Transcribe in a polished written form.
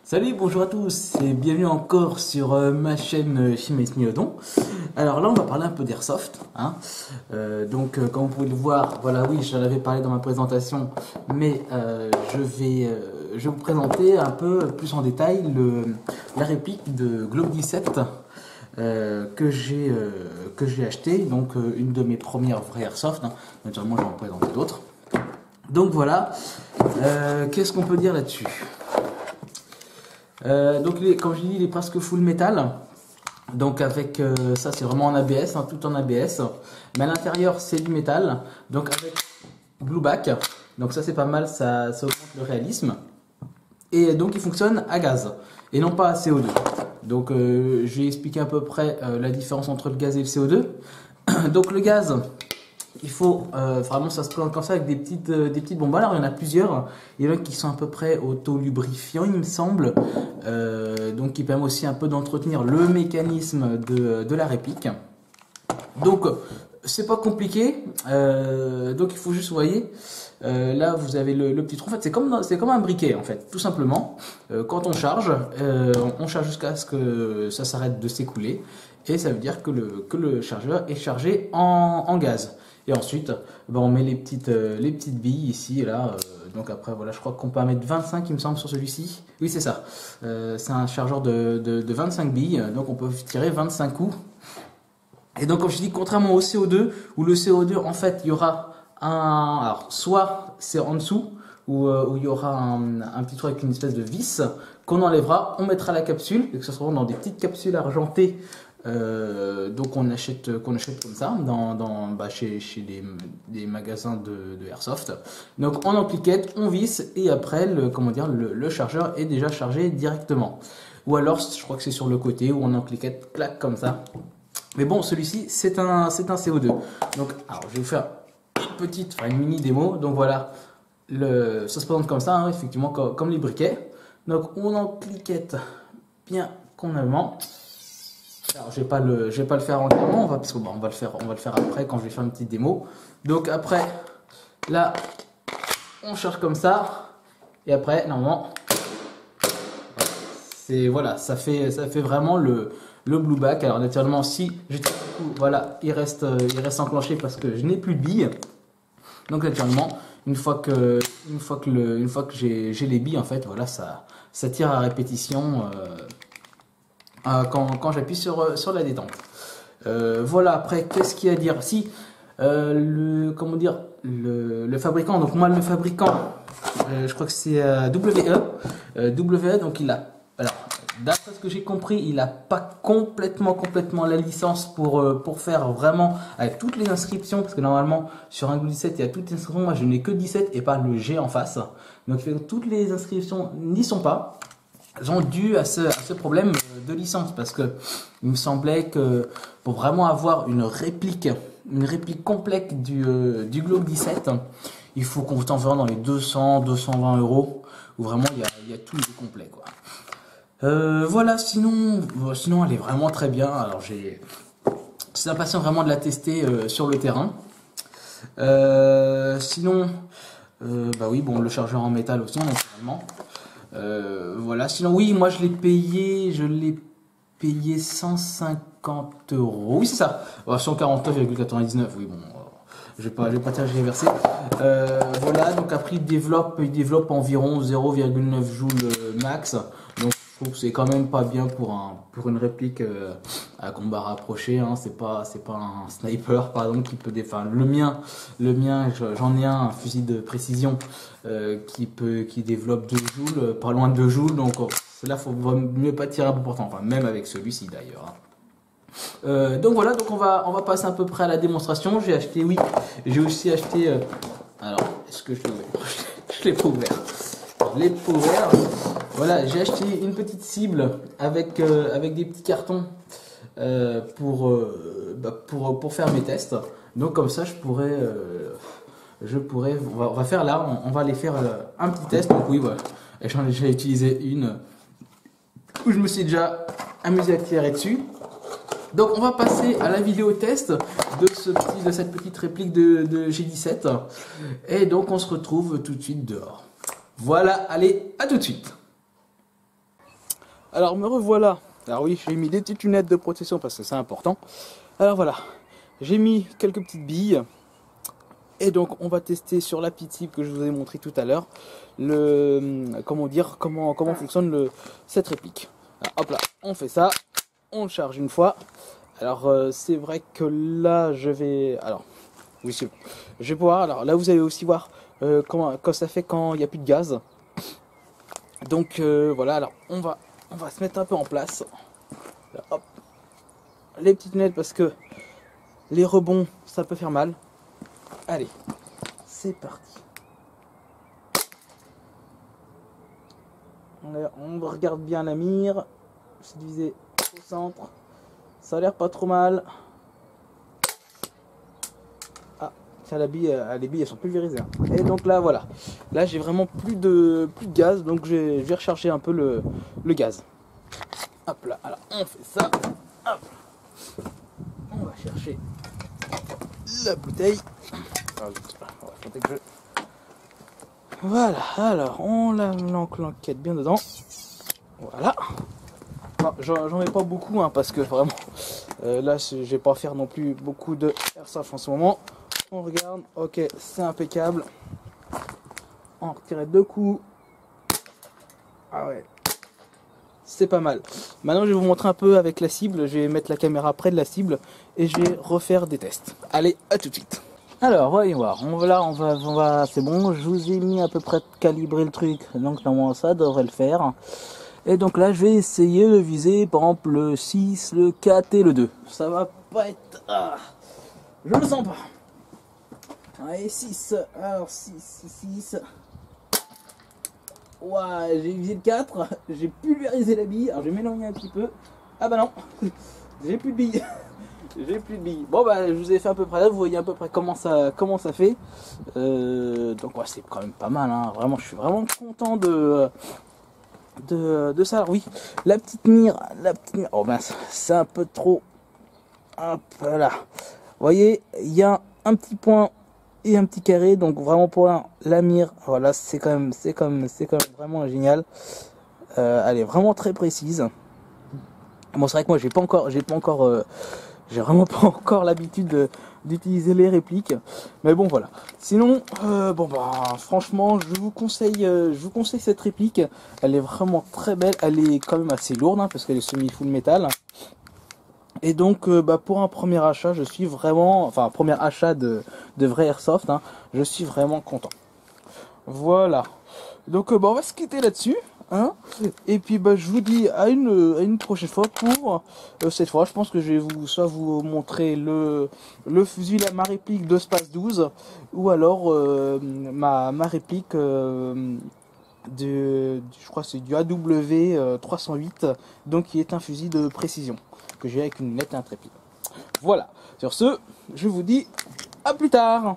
Salut, bonjour à tous et bienvenue encore sur ma chaîne Chimaïs Miodon. Alors là, on va parler un peu d'airsoft. Comme vous pouvez le voir, voilà, oui, j'en avais parlé dans ma présentation, mais je vais vous présenter un peu plus en détail la réplique de Glock 17 que j'ai acheté, donc une de mes premières vraies airsoft. Naturellement, je vais en présenter d'autres. Donc voilà, qu'est-ce qu'on peut dire là-dessus? Comme je dis, il est presque full métal. Donc avec ça, c'est vraiment en ABS, tout en ABS. Mais à l'intérieur, c'est du métal. Donc avec Blueback. Donc ça, c'est pas mal, ça augmente le réalisme. Et donc il fonctionne à gaz et non pas à CO2. Donc je vais expliquer à peu près la différence entre le gaz et le CO2. Donc le gaz, il faut vraiment, ça se présente comme ça avec des petites bombes. Alors il y en a plusieurs. Il y en a qui sont à peu près auto-lubrifiants, il me semble. Donc qui permet aussi un peu d'entretenir le mécanisme de la réplique. Donc c'est pas compliqué. Donc il faut juste, vous voyez, là vous avez le petit trou. En fait c'est comme un briquet en fait, tout simplement. Quand on charge jusqu'à ce que ça s'arrête de s'écouler. Et ça veut dire que le chargeur est chargé en gaz. Et ensuite, on met les petites billes ici et là. Donc après, voilà, je crois qu'on peut en mettre 25, il me semble, sur celui-ci. Oui, c'est ça. C'est un chargeur de 25 billes. Donc on peut tirer 25 coups. Et donc, comme je dis, contrairement au CO2, où le CO2, en fait, il y aura alors, soit c'est en dessous, où il y aura un petit trou avec une espèce de vis qu'on enlèvera, on mettra la capsule, et que ce sera dans des petites capsules argentées. Donc qu'on achète comme ça chez des magasins de airsoft. Donc on en cliquette, on visse et après le chargeur est déjà chargé directement. Ou alors je crois que c'est sur le côté où on en cliquette, clac comme ça. Mais bon, celui-ci c'est un CO2. Donc alors je vais vous faire une mini démo. Donc voilà, ça se présente comme ça, effectivement comme les briquets. Donc on en cliquette bien convenablement. Alors, je vais pas le faire entièrement, parce qu'on va le faire après quand je vais faire une petite démo. Donc après, là, on charge comme ça, et après, normalement, ça fait vraiment le Blueback. Alors naturellement, si je tire le coup, voilà, il reste enclenché parce que je n'ai plus de billes. Donc naturellement, une fois que j'ai les billes, en fait, voilà, ça tire à répétition. Quand j'appuie sur la détente. Voilà, après, qu'est-ce qu'il y a à dire? Si, le fabricant, donc moi, le fabricant, je crois que c'est WE. WE, donc il a, alors, d'après ce que j'ai compris, il n'a pas complètement la licence pour faire vraiment avec toutes les inscriptions, parce que normalement, sur un Glock 17, il y a toutes les inscriptions. Moi, je n'ai que 17 et pas le G en face. Donc, toutes les inscriptions n'y sont pas. Elles ont dû à ce problème de licence, parce que il me semblait que pour vraiment avoir une réplique complète du Glock 17, il faut qu'on t'en vende dans les 200-220 euros, où vraiment il y a tout de complet, quoi. Voilà, sinon elle est vraiment très bien. Alors j'ai l'impression vraiment de la tester sur le terrain. Sinon, oui, bon, le chargeur en métal aussi, naturellement. Voilà, sinon oui, moi je l'ai payé 150 euros. Oui, c'est ça. 149,99. Oui, bon, je vais pas tergiverser. Voilà, donc après il développe environ 0,9 joules max. Donc je trouve que c'est quand même pas bien pour une réplique à combat rapproché. C'est pas un sniper par exemple qui peut défendre. Le mien, j'en ai un fusil de précision qui développe 2 joules, pas loin de 2 joules. Donc là, vaut mieux pas tirer à bout portant. Enfin, même avec celui-ci d'ailleurs. Donc voilà, donc on va passer à peu près à la démonstration. J'ai aussi acheté. Alors, est-ce que je l'ai ouvert? Je l'ai pas ouvert. Je l'ai pas ouvert. Voilà, j'ai acheté une petite cible avec des petits cartons pour faire mes tests. Donc comme ça, on va faire là, on va aller faire un petit test. Donc oui, voilà, j'en ai déjà utilisé une où je me suis déjà amusé à tirer dessus. Donc on va passer à la vidéo test de cette petite réplique de G17. Et donc on se retrouve tout de suite dehors. Voilà, allez, à tout de suite. Alors me revoilà. Alors oui, j'ai mis des petites lunettes de protection parce que c'est important. Alors voilà, j'ai mis quelques petites billes. Et donc on va tester sur la petite cible que je vous ai montré tout à l'heure comment fonctionne cette réplique. Alors, hop là, on fait ça, on le charge une fois. Alors c'est vrai que là je vais, alors oui c'est bon, je vais pouvoir, alors là vous allez aussi voir comment ça fait quand il n'y a plus de gaz. Donc voilà, alors on va se mettre un peu en place. Là, hop, les petites lunettes parce que les rebonds ça peut faire mal. Allez, c'est parti. On regarde bien la mire. C'est divisé au centre. Ça a l'air pas trop mal. Ah, tiens, les billes elles sont pulvérisées. Et donc là, voilà. Là, j'ai vraiment plus de gaz. Donc je vais recharger un peu le gaz. Hop là, alors on fait ça. Hop. On va chercher la bouteille. Voilà, alors on l'enquête bien dedans. Voilà. J'en ai pas beaucoup hein, parce que vraiment là je vais pas faire non plus beaucoup de airsoft en ce moment. On regarde, ok, c'est impeccable. On retire 2 coups. Ah ouais, c'est pas mal. Maintenant je vais vous montrer un peu avec la cible. Je vais mettre la caméra près de la cible et je vais refaire des tests. Allez, à tout de suite. Alors, voyons voir. On va, c'est bon. Je vous ai mis à peu près calibré le truc. Donc, normalement, ça devrait le faire. Et donc là, je vais essayer de viser, par exemple, le 6, le 4 et le 2. Ça va pas être... Ah, je le sens pas. Allez, 6. Alors, 6. Ouah, j'ai visé le 4. J'ai pulvérisé la bille. Alors, je vais m'éloigner un petit peu. Ah bah non. J'ai plus de billes. J'ai plus de billes. Bon bah je vous ai fait à peu près là, vous voyez à peu près comment ça fait. Donc ouais, c'est quand même pas mal hein. Vraiment, je suis vraiment content de ça. Alors oui, la petite mire. Oh mince, c'est un peu trop. Hop là. Vous voyez, il y a un petit point et un petit carré. Donc vraiment pour la mire, voilà, c'est quand même vraiment génial. Elle est vraiment très précise. Bon, c'est vrai que moi j'ai vraiment pas encore l'habitude d'utiliser les répliques, mais bon voilà. Sinon, bon bah franchement, je vous conseille cette réplique. Elle est vraiment très belle. Elle est quand même assez lourde hein, parce qu'elle est semi full métal. Et donc, bah pour un premier achat, je suis vraiment, enfin premier achat de vrai airsoft, hein, je suis vraiment content. Voilà. Donc bah on va se quitter là-dessus. Hein, et puis bah, je vous dis à une prochaine fois pour cette fois je pense que je vais vous montrer le fusil, ma réplique de Space 12 ou alors ma réplique je crois que c'est du AW 308 donc qui est un fusil de précision que j'ai avec une lunette intrépide. Voilà, sur ce je vous dis à plus tard.